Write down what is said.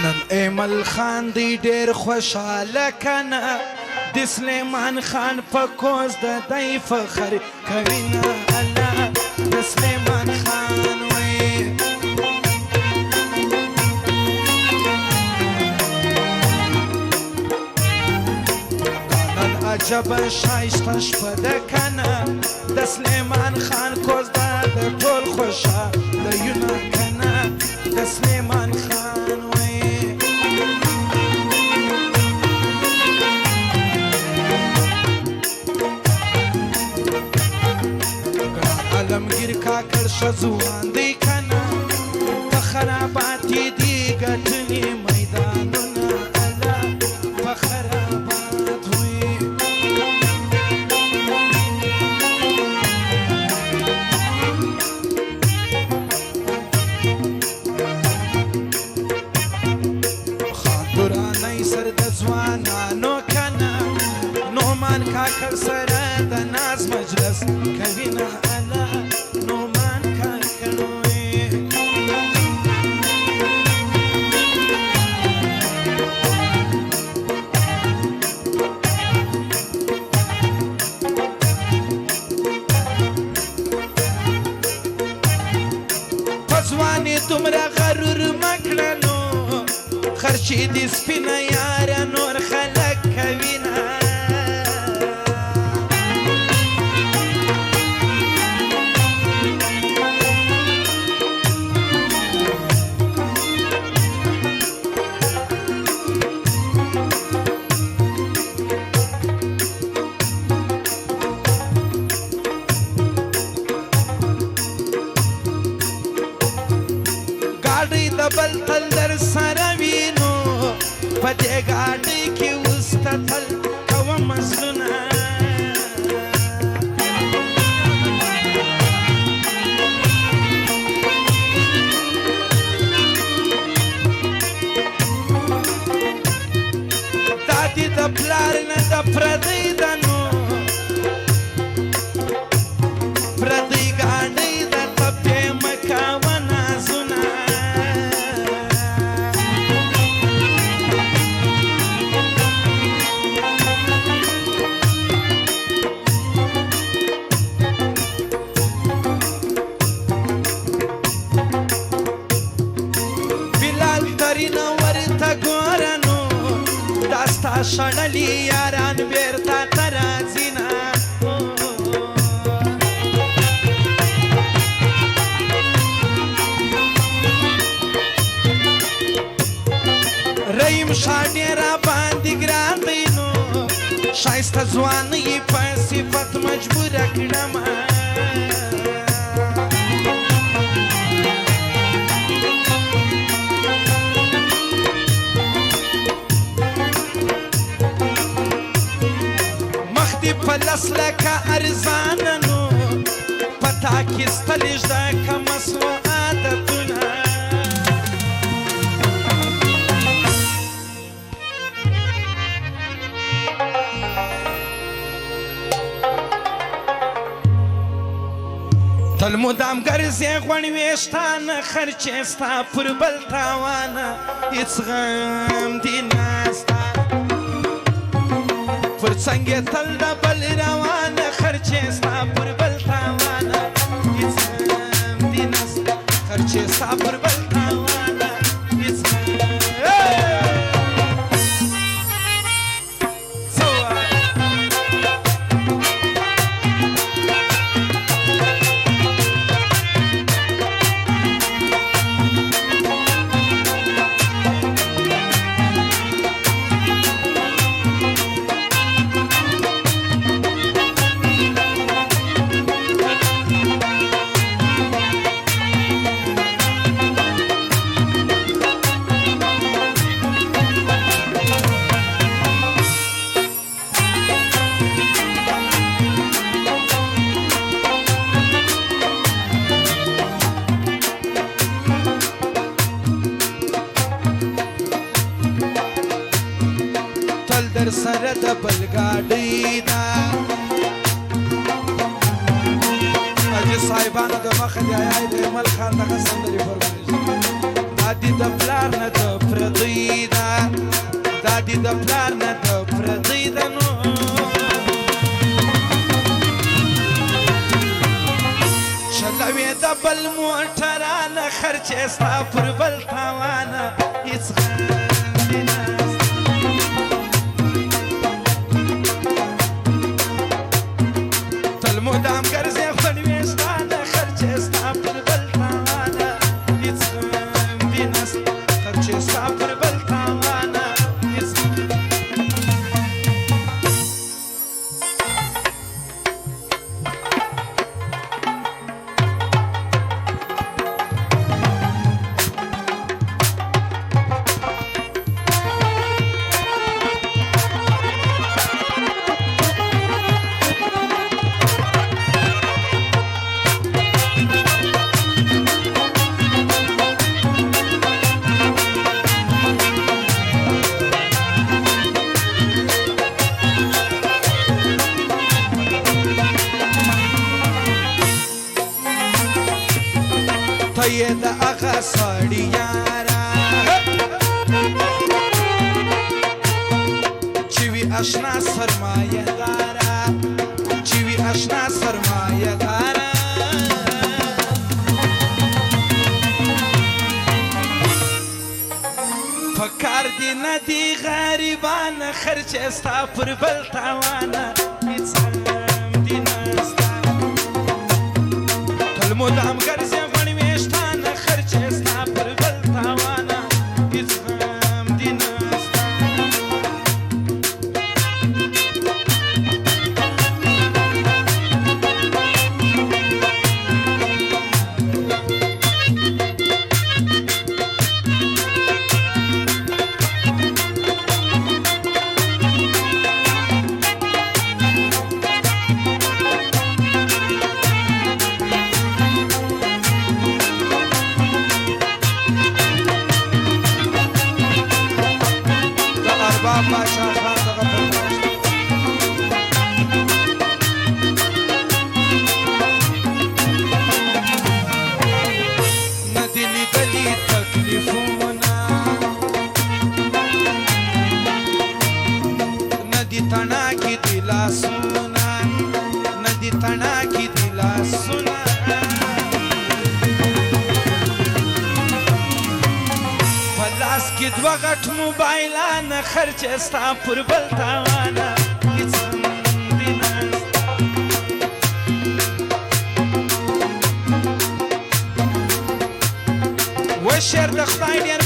نن ایمل خان دی ډیر خوشاله کنه د سلیمان خان په کوز د دی فخر کوي نه الله د سلیمان خان وی نن عجب شایسته شپه ده کنه د سلیمان خان کوز د ټول خوشالهیونه کنه د سلیمان خان وی علمگیر کاکر شزوان دی کنه په خراباتی دی گټنی میدانونه الله په خرابات وی خاطرانی سر د ځوانانو کنه نومان کاکر سره د ناز مجلس کوي نه تمرا غرور مکړنو خرچې دې سپینه یاره نور خلک کوینه بل تل در سره وینو په دې ګاډۍ کې اوس تل کوم مزلونه دا دې د پلار نه د پردۍ ده نو پردۍ ګاډۍ ده تپې مه کوه نازونه شړلی یاران بیرته ته راځي نه رحیم شاه ډېره باندې ګران دی نو ښایسته ځوان یې په صفت مجبوره کړمه پلس لکه ارزانه نو پتا کې ستلیش ده که مسلو عادتونه تل مدام ګرځې غوڼ ویشتانه خرچې ستا پر بل تاوانه هېڅ غم دې نسته پر څنګ تل د بل روانه خرچې ستا پر بل تاوانه هېڅ غم دې نسته خرچې ستا پر بل تاوانه هېڅ در سره د بل ګاډۍ ده حاجي صاحبانو د مخه د ایمل خان دغه سندرې فرمایش دا دې د پلار نه د پردۍ ده دا دې د پلار نه د پردۍ ده نو چلوې د بل موټرانه خرچې ستا پر بل تاوانه هېڅ غم دې نسته تل مدام ګرځې خړوې ستا د خرچې ستا پر بل تاوانه هېڅ غم دې نسته خرچې ستا پر بل تاوانه هېڅ ته یې د هغه سړي یاره چې وي اشنا سرمایه داره چې وي اشنا سرمایه داره په کار دې نه دي غریبانه خرچې ستا پر بل تاوانه هېڅ غم دې نسته تل مدام ګرځې بادشاہ خان دغه فرمایش نه دې لیدلي تکلیفونه نه دې تڼاکي دي لاسونه نه دې تڼاکي دي لاسونه لاس کې دوه غټ موبایلانه خرچې ستا پر بل تاوانه هېڅ هم دې نسته و شعر د خدای ډېر